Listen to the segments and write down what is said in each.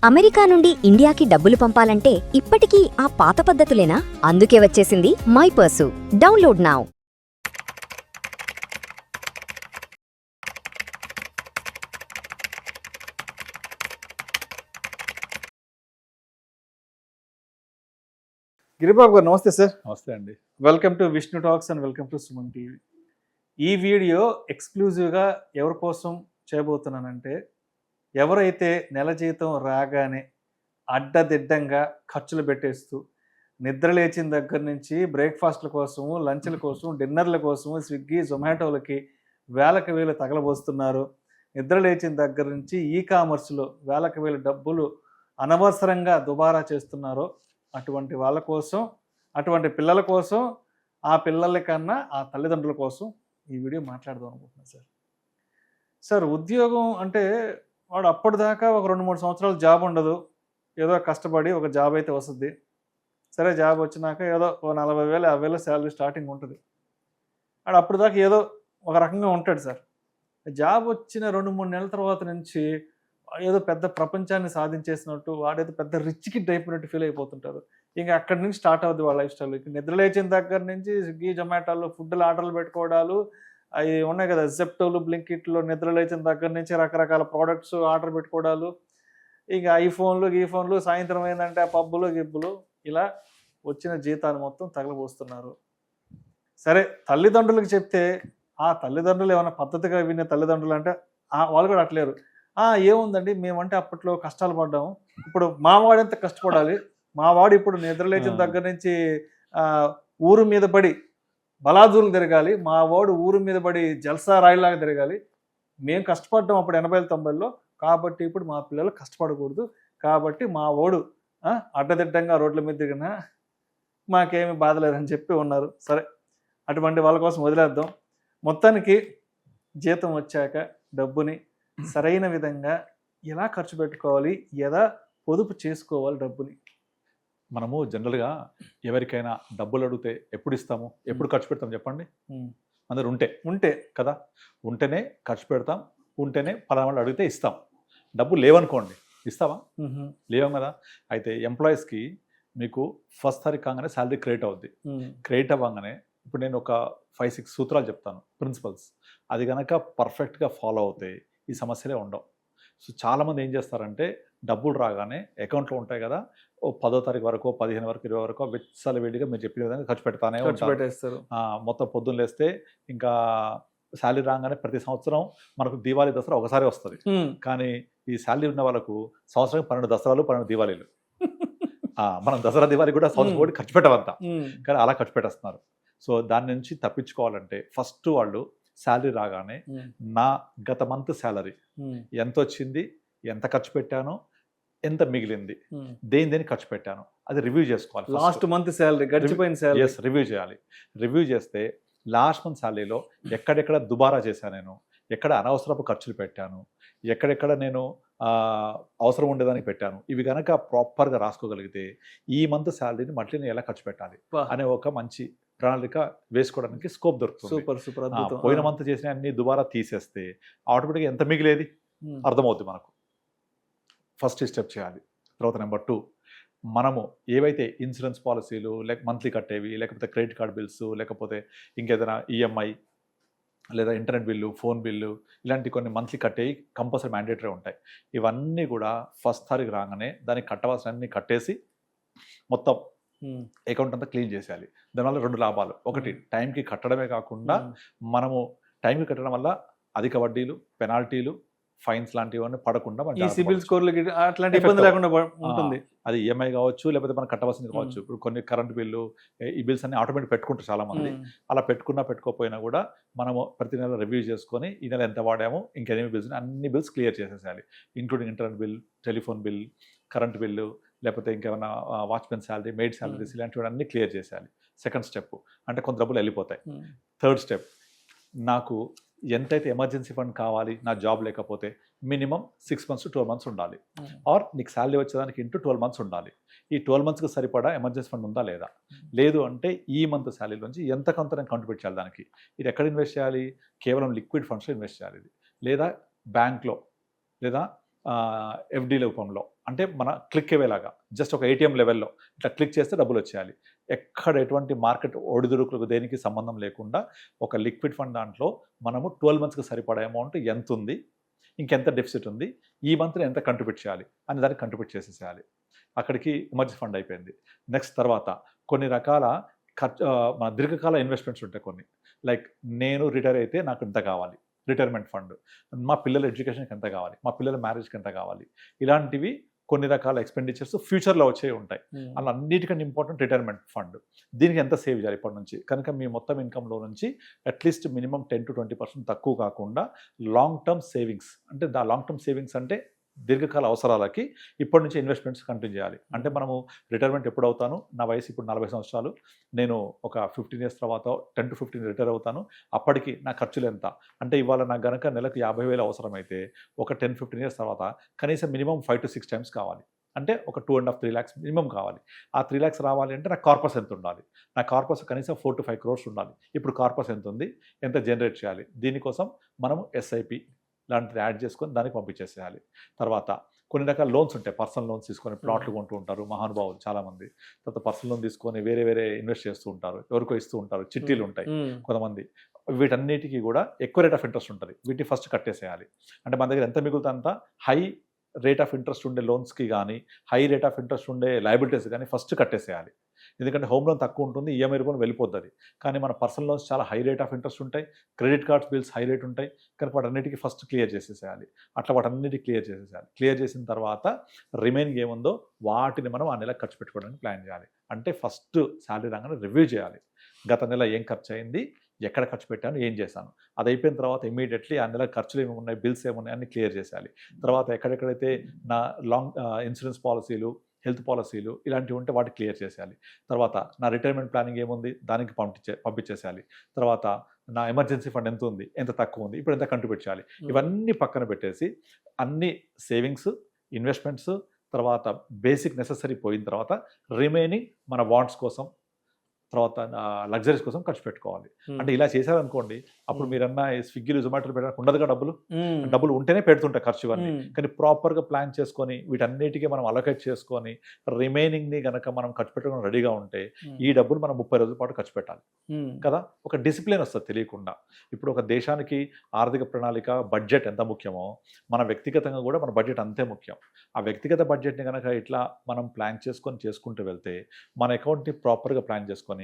America నుండి ఇండియాకి డబ్బులు పంపాలంటే ఇప్పటికీ ఆ పాత పద్ధతులేనా? అందుకే వచ్చేసింది మైపర్సు. Download now. గిరిబాబు గారు నమస్తే సార్. నమస్తే అండి. Welcome to Vishnu talks and welcome to Suman TV. ఈ వీడియో ఎక్స్క్లూజివ్గా ఎవరి కోసం చేయబోతున్నానంటే, ఎవరైతే నెల జీతం రాగానే అడ్డదిడ్డంగా ఖర్చులు పెట్టేస్తూ నిద్ర లేచిన దగ్గర నుంచి బ్రేక్ఫాస్ట్ల కోసము, లంచ్ల కోసం, డిన్నర్ల కోసము స్విగ్గీ జొమాటోలకి వేలకు వేలు తగలబోస్తున్నారు. నిద్ర లేచిన దగ్గర నుంచి ఈ కామర్స్లో వేలకు వేలు డబ్బులు అనవసరంగా దుబారా చేస్తున్నారో అటువంటి వాళ్ళ కోసం, అటువంటి పిల్లల కోసం, ఆ పిల్లల కన్నా ఆ తల్లిదండ్రుల కోసం ఈ వీడియో మాట్లాడదాం అనుకుంటున్నాను సార్. సార్, ఉద్యోగం అంటే వాడు అప్పటిదాకా ఒక 2-3 సంవత్సరాలు జాబ్ ఉండదు, ఏదో కష్టపడి ఒక జాబ్ అయితే వస్తుంది. సరే, జాబ్ వచ్చినాక ఏదో ఓ 40,000 50,000 శాలరీ స్టార్టింగ్ ఉంటుంది. వాడు అప్పటిదాకా ఏదో ఒక రకంగా ఉంటాడు సార్. జాబ్ వచ్చిన 2-3 నెలల తర్వాత నుంచి ఏదో పెద్ద ప్రపంచాన్ని సాధించేసినట్టు, వాడేదో పెద్ద రిచ్ కిడ్ అయిపోయినట్టు ఫీల్ అయిపోతుంటారు. ఇంకా అక్కడి నుంచి స్టార్ట్ అవుద్ది వాళ్ళ లైఫ్ స్టైల్. ఇక నిద్ర లేచిన దగ్గర నుంచి స్విగ్గీ జొమాటోలో ఫుడ్లు ఆర్డర్లు పెట్టుకోవడాలు అవి ఉన్నాయి కదా, జెప్టోలు బ్లింకిట్లో నిద్ర లేచిన దగ్గర నుంచి రకరకాల ప్రోడక్ట్స్ ఆర్డర్ పెట్టుకోవడాలు, ఇక ఐఫోన్లు సాయంత్రం అయిందంటే ఆ పబ్బులు గిబ్బులు, ఇలా వచ్చిన జీతాలు మొత్తం తగలబోస్తున్నారు. సరే, తల్లిదండ్రులకు చెప్తే ఆ తల్లిదండ్రులు ఏమైనా పద్ధతిగా వినే తల్లిదండ్రులు అంటే వాళ్ళు కూడా అట్లేరు. ఏముందండి, మేమంటే అప్పట్లో కష్టాలు పడ్డాము, ఇప్పుడు మావాడు ఎంత కష్టపడాలి, మావాడు ఇప్పుడు నిద్రలేచిన దగ్గర నుంచి ఊరు మీద పడి బలాదూరులు తిరగాలి, మావాడు ఊరు మీద పడి జల్సా రాయిలాగా తిరగాలి, మేము కష్టపడ్డాం అప్పుడు 80-90లో, కాబట్టి ఇప్పుడు మా పిల్లలు కష్టపడకూడదు, కాబట్టి మా వాడు అడ్డదిడ్డంగా రోడ్ల మీద తిరిగినా మాకేమి బాధ లేదని చెప్పి ఉన్నారు. సరే, అటువంటి వాళ్ళ కోసం వదిలేద్దాం. మొత్తానికి జీతం వచ్చాక డబ్బుని సరైన విధంగా ఎలా ఖర్చు పెట్టుకోవాలి, ఎలా పొదుపు చేసుకోవాలి డబ్బుని. మనము జనరల్గా ఎవరికైనా డబ్బులు అడిగితే ఎప్పుడు ఇస్తాము, ఎప్పుడు ఖర్చు పెడతాం చెప్పండి? అందరు ఉంటే కదా, ఉంటేనే ఖర్చు పెడతాం, ఉంటేనే పలానా అడిగితే ఇస్తాం. డబ్బులు లేవనుకోండి, ఇస్తావా? లేవం కదా. అయితే ఎంప్లాయీస్కి మీకు ఫస్ట్ తారీఖు కాగానే శాలరీ క్రెడిట్ అవుద్ది. క్రెడిట్ అవ్వగానే ఇప్పుడు నేను ఒక 5-6 సూత్రాలు చెప్తాను, ప్రిన్సిపల్స్. అది కనుక పర్ఫెక్ట్గా ఫాలో అవుతాయి ఈ సమస్యలే ఉండవు. సో చాలామంది ఏం చేస్తారంటే, డబ్బులు రాగానే అకౌంట్లో ఉంటాయి కదా, ఓ 10వ తారీఖు వరకు, 15 వరకు, 20 వరకు విచ్చల వేడిగా మీరు చెప్పిన విధంగా ఖర్చు పెట్టేస్తారు. మొత్తం పొద్దున్న లేస్తే ఇంకా శాలరీ రాగానే ప్రతి సంవత్సరం మనకు దీవాళీ దసరా ఒకసారి వస్తుంది. కానీ ఈ శాలరీ ఉన్న వాళ్ళకు సంవత్సరం 12 దసరాలు, 12 దీవాళీలు. మనం దసరా దివాళీ కూడా సంవత్సరం కూడా ఖర్చు పెట్టవంతా, కానీ అలా ఖర్చు పెట్టేస్తున్నారు. సో దాని నుంచి తప్పించుకోవాలంటే ఫస్ట్ వాళ్ళు శాలరీ రాగానే నా గత మంత్ శాలరీ ఎంత వచ్చింది, ఎంత ఖర్చు పెట్టాను, ఎంత మిగిలింది, దేని ఖర్చు పెట్టాను, అది రివ్యూ చేసుకోవాలి. లాస్ట్ మంత్ శాలరీ, గడిచిపోయిన శాలరీ రివ్యూ చేయాలి. రివ్యూ చేస్తే లాస్ట్ మంత్ శాలరీలో ఎక్కడెక్కడ దుబారా చేశాను నేను, ఎక్కడ అనవసరపు ఖర్చులు పెట్టాను, ఎక్కడెక్కడ నేను అవసరం ఉండేదానికి పెట్టాను, ఇవి కనుక ప్రాపర్గా రాసుకోగలిగితే ఈ మంత్ శాలరీని మళ్ళీ నేను ఎలా ఖర్చు పెట్టాలి అనే ఒక మంచి ప్రణాళిక వేసుకోవడానికి స్కోప్ దొరుకుతుంది. సూపర్. పోయిన మంత్ చేసిన అన్ని దుబారా తీసేస్తే ఆటోమేటిక్గా ఎంత మిగిలేది అర్థమవుద్ది మనకు. ఫస్ట్ స్టెప్ చేయాలి. తర్వాత నెంబర్ 2, మనము ఏవైతే ఇన్సూరెన్స్ పాలసీలు, మంత్లీ కట్టేవి, లేకపోతే క్రెడిట్ కార్డ్ బిల్స్, లేకపోతే ఇంకేదైనా ఈఎంఐ లేదా ఇంటర్నెట్ బిల్లు, ఫోన్ బిల్లు, ఇలాంటి కొన్ని మంత్లీ కట్టేవి కంపల్సరీ మ్యాండేటరీ ఉంటాయి. ఇవన్నీ కూడా ఫస్ట్ తారీఖు రాగానే దానికి కట్టవలసిన అన్ని కట్టేసి మొత్తం అకౌంట్ అంతా క్లీన్ చేసేయాలి. దానివల్ల 2 లాభాలు. ఒకటి, టైంకి కట్టడమే కాకుండా మనము టైంకి కట్టడం వల్ల అధిక వడ్డీలు, పెనాల్టీలు, ఫైన్స్ లాంటివన్నీ పడకుండా సిబిల్ స్కోర్లు అట్లాంటి ఇబ్బంది లేకుండా ఉంటుంది. అది ఈఎంఐ కావచ్చు, లేకపోతే మనం కట్టవలసింది కావచ్చు. ఇప్పుడు కొన్ని కరెంట్ బిల్లు, ఈ బిల్స్ అన్ని ఆటోమేటిక్ పెట్టుకుంటారు చాలా మంది. అలా పెట్టుకోకపోయినా కూడా మనము ప్రతి నెల రివ్యూ చేసుకొని ఈ నెల ఎంత వాడామో, ఇంకేమేమి బిల్స్ అన్ని బిల్స్ క్లియర్ చేసేసేయాలి. Including internet bill, telephone bill, current bill, లేకపోతే ఇంకేమైనా వాచ్మెన్ శాలరీ, మెయిడ్ శాలరీస్, ఇలాంటివి అన్నీ క్లియర్ చేసేయాలి. సెకండ్ స్టెప్, అంటే కొంత డబ్బులు వెళ్ళిపోతాయి. థర్డ్ స్టెప్, నాకు ఎంతైతే ఎమర్జెన్సీ ఫండ్ కావాలి నా జాబ్ లేకపోతే మినిమం 6 months to 12 months ఉండాలి. ఆర్ నీకు శాలరీ వచ్చేదానికి ఇంటూ 12 months ఉండాలి. ఈ 12 monthsకి సరిపడా ఎమర్జెన్సీ ఫండ్ ఉందా లేదా? లేదు అంటే ఈ మంత్ శాలరీ నుంచి ఎంత కొంత నేను కాంట్రిబ్యూట్ చేయాలి దానికి. ఇది ఎక్కడ ఇన్వెస్ట్ చేయాలి? కేవలం లిక్విడ్ ఫండ్స్లో ఇన్వెస్ట్ చేయాలి ఇది, లేదా బ్యాంక్లో, లేదా ఎఫ్డీ రూపంలో, అంటే మన క్లిక్ అయ్యేలాగా జస్ట్ ఒక ఏటీఎం లెవెల్లో ఇట్లా క్లిక్ చేస్తే డబ్బులు వచ్చేయాలి. ఎక్కడ ఎటువంటి మార్కెట్ ఒడిదుడుకులకు దేనికి సంబంధం లేకుండా ఒక లిక్విడ్ ఫండ్ దాంట్లో మనము 12 మంత్స్కి సరిపడే అమౌంట్ ఎంత ఉంది, ఇంకెంత డెఫిసిట్ ఉంది, ఈ మంత్లో ఎంత కంట్రిబ్యూట్ చేయాలి అని దాన్ని కంట్రిబ్యూట్ చేసేసేయాలి. అక్కడికి ఎమర్జెన్సీ ఫండ్ అయిపోయింది. నెక్స్ట్ తర్వాత కొన్ని రకాల మన దీర్ఘకాల ఇన్వెస్ట్మెంట్స్ ఉంటాయి కొన్ని, లైక్ నేను రిటైర్ అయితే నాకు ఇంత కావాలి, రిటైర్మెంట్ ఫండ్, మా పిల్లల ఎడ్యుకేషన్కి ఎంత కావాలి, మా పిల్లల మ్యారేజ్కి ఎంత కావాలి, ఇలాంటివి కొన్ని రకాల ఎక్స్పెండిచర్స్ ఫ్యూచర్లో వచ్చే ఉంటాయి. అలా అన్నిటికంటే ఇంపార్టెంట్ రిటైర్మెంట్ ఫండ్. దీనికి ఎంత సేవ్ చేయాలి ఇప్పటి నుంచి, కనుక మీ మొత్తం ఇన్కంలో నుంచి అట్లీస్ట్ మినిమం 10 to 20% తక్కువ కాకుండా లాంగ్ టర్మ్ సేవింగ్స్, అంటే లాంగ్ టర్మ్ సేవింగ్స్ అంటే దీర్ఘకాల అవసరాలకి ఇప్పటి నుంచి ఇన్వెస్ట్మెంట్స్ కంటిన్యూ చేయాలి. అంటే మనము రిటైర్మెంట్ ఎప్పుడు అవుతాను, నా వయసు ఇప్పుడు 40 సంవత్సరాలు, నేను ఒక 15 years తర్వాత 10 to 15 రిటైర్ అవుతాను, అప్పటికి నా ఖర్చులు ఎంత అంటే ఇవాళ నాకు గనక నెలకు 50,000 అవసరమైతే ఒక 10-15 years తర్వాత కనీసం మినిమం 5 to 6 times కావాలి. అంటే ఒక 2.5-3 lakhs మినిమం కావాలి. ఆ 3 lakhs రావాలి అంటే నా కార్పస్ ఎంత ఉండాలి, నా కార్పస్ కనీసం 4 to 5 crores ఉండాలి. ఇప్పుడు కార్పస్ ఎంత ఉంది, ఎంత జనరేట్ చేయాలి, దీనికోసం మనము ఎస్ఐపి లాంటిది యాడ్ చేసుకొని దానికి పంపించేసేయాలి. తర్వాత కొన్ని రకాల లోన్స్ ఉంటాయి, పర్సనల్ లోన్స్ తీసుకొని ప్లాట్లు కొంటూ ఉంటారు మహానుభావులు చాలామంది. తర్వాత పర్సనల్ లోన్ తీసుకొని వేరే ఇన్వెస్ట్ చేస్తూ ఉంటారు, ఎవరికో ఇస్తూ ఉంటారు, చిట్టీలు ఉంటాయి కొంతమంది. వీటన్నిటికీ కూడా ఎక్కువ రేట్ ఆఫ్ ఇంట్రెస్ట్ ఉంటుంది, వీటిని ఫస్ట్ కట్టేసేయాలి. అంటే మన దగ్గర ఎంత మిగులుతా అంత హై రేట్ ఆఫ్ ఇంట్రెస్ట్ ఉండే లోన్స్కి కానీ హై రేట్ ఆఫ్ ఇంట్రెస్ట్ ఉండే లయబిలిటీస్ కానీ ఫస్ట్ కట్టేసేయాలి. ఎందుకంటే హోమ్ లోన్ తక్కువ ఉంటుంది, ఈఎంఐ రూపంలో వెళ్ళిపోతుంది. కానీ మన పర్సనల్ లోన్స్ చాలా హై రేట్ ఆఫ్ ఇంట్రెస్ట్ ఉంటాయి, credit cards bills high rate ఉంటాయి. కానీ వాటన్నిటికీ ఫస్ట్ క్లియర్ చేసేసేయాలి. అట్లా వాటన్నిటికీ క్లియర్ చేసేసేయాలి. క్లియర్ చేసిన తర్వాత రిమైనింగ్ ఏముందో వాటిని మనం ఆ నెల ఖర్చు పెట్టుకోవడానికి ప్లాన్ చేయాలి. అంటే ఫస్ట్ శాలరీ రాగానే రివ్యూ చేయాలి, గత నెల ఏం ఖర్చు అయింది, ఎక్కడ ఖర్చు పెట్టాను, ఏం చేశాను. అది అయిపోయిన తర్వాత ఇమీడియట్లీ ఆ నెల ఖర్చులు ఏమి ఉన్నాయి, బిల్స్ ఏమున్నాయి అన్ని క్లియర్ చేసేయాలి. తర్వాత ఎక్కడెక్కడైతే నా లాంగ్ ఇన్సూరెన్స్ పాలసీలు, హెల్త్ పాలసీలు ఇలాంటివి ఉంటే వాటికి క్లియర్ చేసేయాలి. తర్వాత నా రిటైర్మెంట్ ప్లానింగ్ ఏముంది దానికి పంపించేసేయాలి. తర్వాత నా ఎమర్జెన్సీ ఫండ్ ఎంత ఉంది, ఎంత తక్కువ ఉంది, ఇప్పుడు ఎంత కంట్రిబ్యూట్ చేయాలి, ఇవన్నీ పక్కన పెట్టేసి అన్ని సేవింగ్స్, ఇన్వెస్ట్మెంట్స్, తర్వాత బేసిక్ నెసెసరీ పోయిన తర్వాత రిమైనింగ్ మన వాంట్స్ కోసం, తర్వాత లగ్జరీస్ కోసం ఖర్చు పెట్టుకోవాలి. అంటే ఇలా చేశారనుకోండి, అప్పుడు మీరన్నా స్విగ్గీలు జొమాటోలు పెట్టడానికి ఉండదుగా డబ్బులు ఉంటేనే పెడుతుంటాయి ఖర్చు ఇవన్నీ. కానీ ప్రాపర్గా ప్లాన్ చేసుకొని వీటన్నిటికీ మనం అలొకేట్ చేసుకొని రిమైనింగ్ని కనుక మనం ఖర్చు పెట్టుకుని రెడీగా ఉంటే ఈ డబ్బులు మనం 30 రోజుల పాటు ఖర్చు పెట్టాలి కదా. ఒక డిసిప్లిన్ వస్తుంది తెలియకుండా. ఇప్పుడు ఒక దేశానికి ఆర్థిక ప్రణాళిక, బడ్జెట్ ఎంత ముఖ్యమో మన వ్యక్తిగతంగా కూడా మన బడ్జెట్ అంతే ముఖ్యం. ఆ వ్యక్తిగత బడ్జెట్ని కనుక ఇట్లా మనం ప్లాన్ చేసుకుంటూ వెళ్తే మన అకౌంట్ని ప్రాపర్గా ప్లాన్ చేసుకొని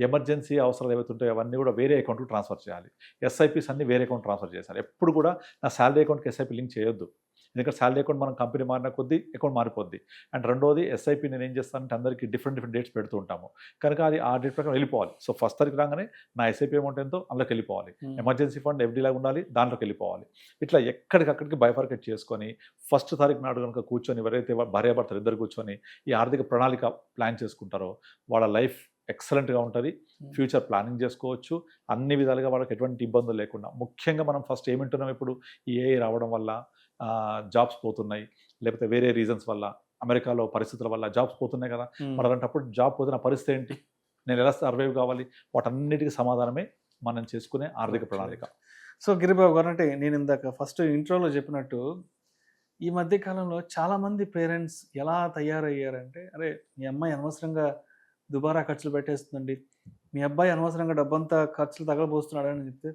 ఎమర్జెన్సీ అవసరాలు ఏవైతే ఉంటాయో అవన్నీ కూడా వేరే అకౌంట్కి ట్రాన్స్ఫర్ చేయాలి. ఎస్ఐపీస్ అన్ని వేరే అకౌంట్ ట్రాన్స్ఫర్ చేయాలి. ఎప్పుడు కూడా నా శాలరీ అకౌంట్కి ఎస్ఐపీ లింక్ చేయొద్దు. ఎందుకంటే శాలరీ అకౌంట్ మనం కంపెనీ మారిన కొద్దీ అకౌంట్ మారిపోద్ది. అండ్ రెండోది ఎస్ఐపీ నేను ఏం చేస్తానంటే అందరికీ డిఫరెంట్ డేట్స్ పెడుతూ ఉంటాము, కనుక అది ఆ డేట్ ప్రకారం వెళ్ళిపోవాలి. సో 1st తారీఖు రాగానే నా ఎస్ఐపీ అమౌంట్ ఎంతో అందులోకి వెళ్ళిపోవాలి. ఎమర్జెన్సీ ఫండ్ ఎఫ్డీలాగా ఉండాలి, దాంట్లోకి వెళ్ళిపోవాలి. ఇట్లా ఎక్కడికక్కడికి బైఫర్కేట్ చేసుకొని 1st తారీఖు నాడు కనుక కూర్చొని ఎవరైతే భార్యాభర్తలు ఇద్దరు కూర్చొని ఈ ఆర్థిక ప్రణాళిక ప్లాన్ చేసుకుంటారో వాళ్ళ లైఫ్ ఎక్సలెంట్గా ఉంటుంది. ఫ్యూచర్ ప్లానింగ్ చేసుకోవచ్చు, అన్ని విధాలుగా వాళ్ళకి ఎటువంటి ఇబ్బందులు లేకుండా. ముఖ్యంగా మనం ఫస్ట్ ఏమింటున్నాం, ఇప్పుడు ఈ ఏఐ రావడం వల్ల జాబ్స్ పోతున్నాయి, లేకపోతే వేరే రీజన్స్ వల్ల, అమెరికాలో పరిస్థితుల వల్ల జాబ్స్ పోతున్నాయి కదా. మరి అలాంటప్పుడు జాబ్ పోతున్న పరిస్థితి ఏంటి, నేను ఎలా సర్వైవ్ కావాలి, వాటన్నిటికీ సమాధానమే మనం చేసుకునే ఆర్థిక ప్రణాళిక. సో గిరిబాబు గారు, అంటే నేను ఇందాక ఫస్ట్ ఇంట్రోలో చెప్పినట్టు ఈ మధ్య కాలంలో చాలామంది పేరెంట్స్ ఎలా తయారయ్యారంటే, అరే మీ అమ్మాయి అనవసరంగా దుబారా ఖర్చులు పెట్టేస్తుందండి, మీ అబ్బాయి అనవసరంగా డబ్బంతా ఖర్చులు తగలబోస్తున్నాడు అని చెప్తే,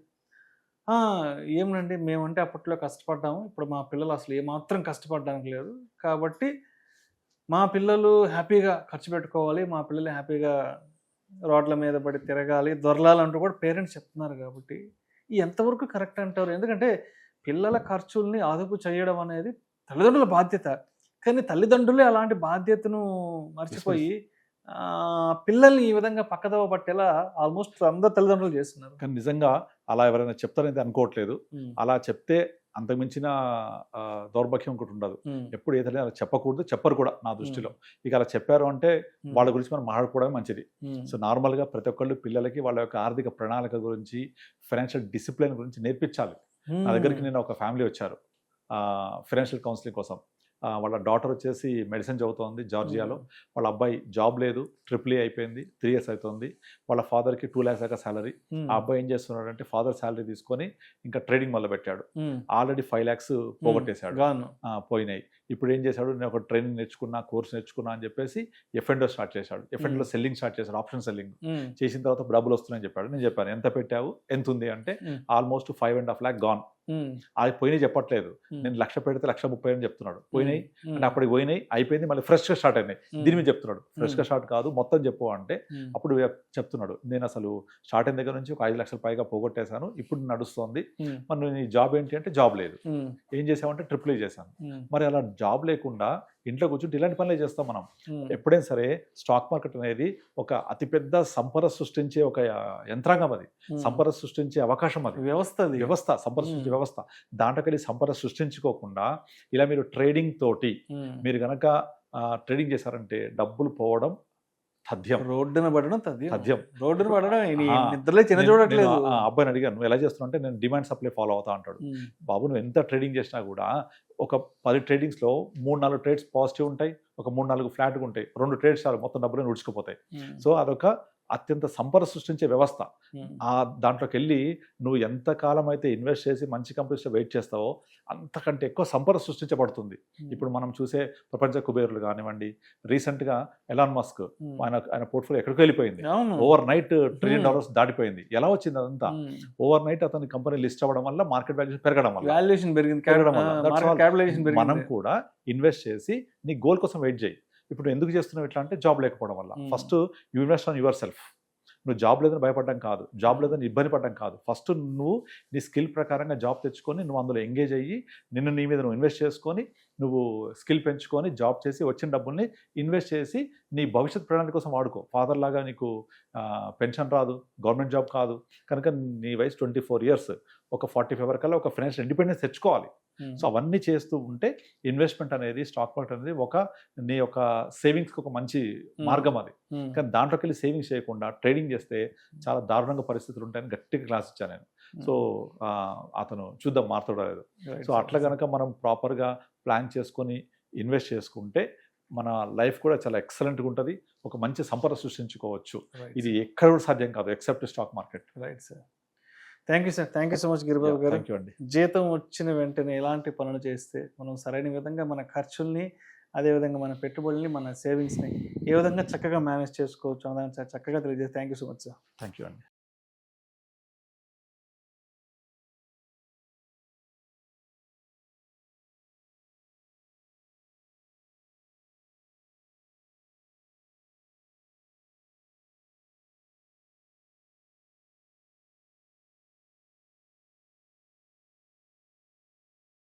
ఏమనండి మేమంటే అప్పట్లో కష్టపడ్డాము, ఇప్పుడు మా పిల్లలు అసలు ఏమాత్రం కష్టపడడానికి లేదు, కాబట్టి మా పిల్లలు హ్యాపీగా ఖర్చు పెట్టుకోవాలి, మా పిల్లలు హ్యాపీగా రోడ్ల మీద పడి తిరగాలి, దొరలాలంటూ కూడా పేరెంట్స్ చెప్తున్నారు. కాబట్టి ఈ ఎంతవరకు కరెక్ట్ అంటారు? ఎందుకంటే పిల్లల ఖర్చుల్ని అదుపు చేయడం అనేది తల్లిదండ్రుల బాధ్యత, కానీ తల్లిదండ్రులే అలాంటి బాధ్యతను మర్చిపోయి పిల్లల్ని ఈ విధంగా పక్కదోవ పట్టేలా ఆల్మోస్ట్ అందరు తల్లిదండ్రులు చేస్తున్నారు. కానీ నిజంగా అలా ఎవరైనా చెప్తారనేది అనుకోవట్లేదు. అలా చెప్తే అంతకుమించిన దౌర్భాగ్యం ఇంకోటి ఉండదు. ఎప్పుడు ఏదైనా అలా చెప్పకూడదు, చెప్పరు కూడా నా దృష్టిలో. ఇక అలా చెప్పారు అంటే వాళ్ళ గురించి మనం మాట్లాడుకోవడమే మంచిది. సో నార్మల్గా ప్రతి ఒక్కళ్ళు పిల్లలకి వాళ్ళ యొక్క ఆర్థిక ప్రణాళిక గురించి, ఫైనాన్షియల్ డిసిప్లిన్ గురించి నేర్పించాలి. నా దగ్గరికి నేను ఒక ఫ్యామిలీ వచ్చారు ఫైనాన్షియల్ కౌన్సిలింగ్ కోసం. వాళ్ళ డాటర్ వచ్చేసి మెడిసిన్ చదువుతోంది జార్జియాలో, వాళ్ళ అబ్బాయి జాబ్ లేదు, AAA అయిపోయింది, 3 years అవుతుంది. వాళ్ళ ఫాదర్కి 2 lakhs దాకా శాలరీ. ఆ అబ్బాయి ఏం చేస్తున్నాడంటే ఫాదర్ శాలరీ తీసుకొని ఇంకా ట్రేడింగ్ మొదలు పెట్టాడు. ఆల్రెడీ 5 lakhs పోగొట్టేశాడు, పోయినాయి. ఇప్పుడు ఏం చేశాడు, నేను ఒక ట్రైనింగ్ నేర్చుకున్నా, కోర్స్ నేర్చుకున్నా అని చెప్పేసి F&O స్టార్ట్ చేశాడు. F&Oలో సెల్లింగ్ స్టార్ట్ చేశాడు, ఆప్షన్ సెల్లింగ్ చేసిన తర్వాత డబ్బులు వస్తున్నాయని చెప్పాడు. నేను చెప్పాను ఎంత పెట్టావు, ఎంత ఉంది అంటే ఆల్మోస్ట్ 5.5 lakh గాన్. అది పోయినాయి చెప్పట్లేదు, నేను 1,00,000 పెడితే 1,30,000 అని చెప్తున్నాడు. పోయినాయి అంటే అప్పటికి పోయినాయి, అయిపోయింది, మళ్ళీ ఫ్రెష్గా స్టార్ట్ అయినాయి. దీని మీద చెప్తున్నాడు, ఫ్రెష్గా స్టార్ట్ కాదు మొత్తం చెప్పు అంటే అప్పుడు చెప్తున్నాడు, నేను అసలు స్టార్ట్ అయిన దగ్గర నుంచి ఒక 5 లక్షల పైగా పోగొట్టేశాను, ఇప్పుడు నడుస్తుంది. మరి నీ జాబ్ ఏంటి అంటే జాబ్ లేదు. ఏం చేసామంటే ట్రిపుల్ చేశాను. మరి అలా జాబ్ లేకుండా ఇంట్లో కూర్చుంటే ఇలాంటి పనులే చేస్తాం మనం. ఎప్పుడైనా సరే స్టాక్ మార్కెట్ అనేది ఒక అతిపెద్ద సంపద సృష్టించే ఒక యంత్రాంగం, అది సంపద సృష్టించే అవకాశం, అది వ్యవస్థ, సంపద సృష్టి వ్యవస్థ. దాంట్లోకెళ్ళి సంపద సృష్టించుకోకుండా ఇలా మీరు ట్రేడింగ్ తోటి మీరు గనక ట్రేడింగ్ చేశారంటే డబ్బులు పోవడం తథ్యం. రోడ్డున పడడం తథ్యం. రోడ్డున పడడం నిద్రలే చిన్న చూడట్లేదు. అబ్బాయిని అడిగాను, నువ్వు ఎలా చేస్తున్నావు అంటే నేను డిమాండ్ సప్లై ఫాలో అవుతా అంటాడు. బాబు నువ్వు ఎంత ట్రేడింగ్ చేసినా కూడా ఒక 10 ట్రేడింగ్స్లో 3-4 ట్రేడ్స్ పాజిటివ్ ఉంటాయి, ఒక 3-4 ఫ్లాట్గా ఉంటాయి. 2 ట్రేడ్స్ చాలు, మొత్తం డబ్బులు ఉడుచుకుపోతాయి. సో అదొక అత్యంత సంపద సృష్టించే వ్యవస్థ. ఆ దాంట్లోకి వెళ్ళి నువ్వు ఎంత కాలం అయితే ఇన్వెస్ట్ చేసి మంచి కంపెనీస్లో వెయిట్ చేస్తావో అంతకంటే ఎక్కువ సంపద సృష్టించబడుతుంది. ఇప్పుడు మనం చూసే ప్రపంచ కుబేరులు కానివ్వండి, రీసెంట్గా ఎలాన్ మస్క్ ఆయన పోర్ట్ఫోలియో ఎక్కడికి వెళ్ళిపోయింది, ఓవర్ నైట్ $1 trillion దాటిపోయింది. ఎలా వచ్చింది అదంతా? ఓవర్ నైట్ అతని కంపెనీ లిస్ట్ అవ్వడం వల్ల, మార్కెట్ వాల్యూషన్ పెరగడం వల్ల. మనం కూడా ఇన్వెస్ట్ చేసి నీ గోల్ కోసం వెయిట్ చేయి. ఇప్పుడు ఎందుకు చేస్తున్నావు ఇట్లా అంటే జాబ్ లేకపోవడం వల్ల. First you invest on your self. నువ్వు జాబ్ లేదని భయపడడం కాదు, జాబ్ లేదని ఇబ్బంది పడడం కాదు. ఫస్ట్ నువ్వు నీ స్కిల్ ప్రకారంగా జాబ్ తెచ్చుకొని నువ్వు అందులో ఎంగేజ్ అయ్యి నీ మీద నువ్వు ఇన్వెస్ట్ చేసుకొని నువ్వు స్కిల్ పెంచుకొని జాబ్ చేసి వచ్చిన డబ్బుల్ని ఇన్వెస్ట్ చేసి నీ భవిష్యత్ ప్రణాళిక కోసం వాడుకో. ఫాదర్ లాగా నీకు పెన్షన్ రాదు, గవర్నమెంట్ జాబ్ కాదు కనుక నీ వయసు 24 years, ఒక 45 వరకల్లా ఒక ఫైనాన్షియల్ ఇండిపెండెన్స్ తెచ్చుకోవాలి. సో అవన్నీ చేస్తూ ఉంటే ఇన్వెస్ట్మెంట్ అనేది, స్టాక్ మార్కెట్ అనేది నీ యొక్క సేవింగ్స్కి ఒక మంచి మార్గం అది. కానీ దాంట్లోకి వెళ్ళి సేవింగ్స్ చేయకుండా ట్రేడింగ్ చేస్తే చాలా దారుణంగా పరిస్థితులు ఉంటాయని గట్టిగా క్లాస్ ఇచ్చాను నేను. సో అతను చూద్దాం మారుతాడో లేదు. సో అట్లా కనుక మనం ప్రాపర్గా ప్లాన్ చేసుకొని ఇన్వెస్ట్ చేసుకుంటే మన లైఫ్ కూడా చాలా ఎక్సలెంట్గా ఉంటుంది, ఒక మంచి సంపద సృష్టించుకోవచ్చు. ఇది ఎక్కడ కూడా సాధ్యం కాదు except stock market. Right sir, thank you sir, thank you so much Giribabu garu. Thank you అండి. జీతం వచ్చిన వెంటనే ఎలాంటి పనులు చేస్తే మనం సరైన విధంగా మన ఖర్చుల్ని, అదేవిధంగా మన పెట్టుబడుల్ని, మన సేవింగ్స్ని ఏ విధంగా చక్కగా మేనేజ్ చేసుకోవచ్చు అన్నదాన్ని చక్కగా తెలియజేసి thank you so much sir. Thank you అండి.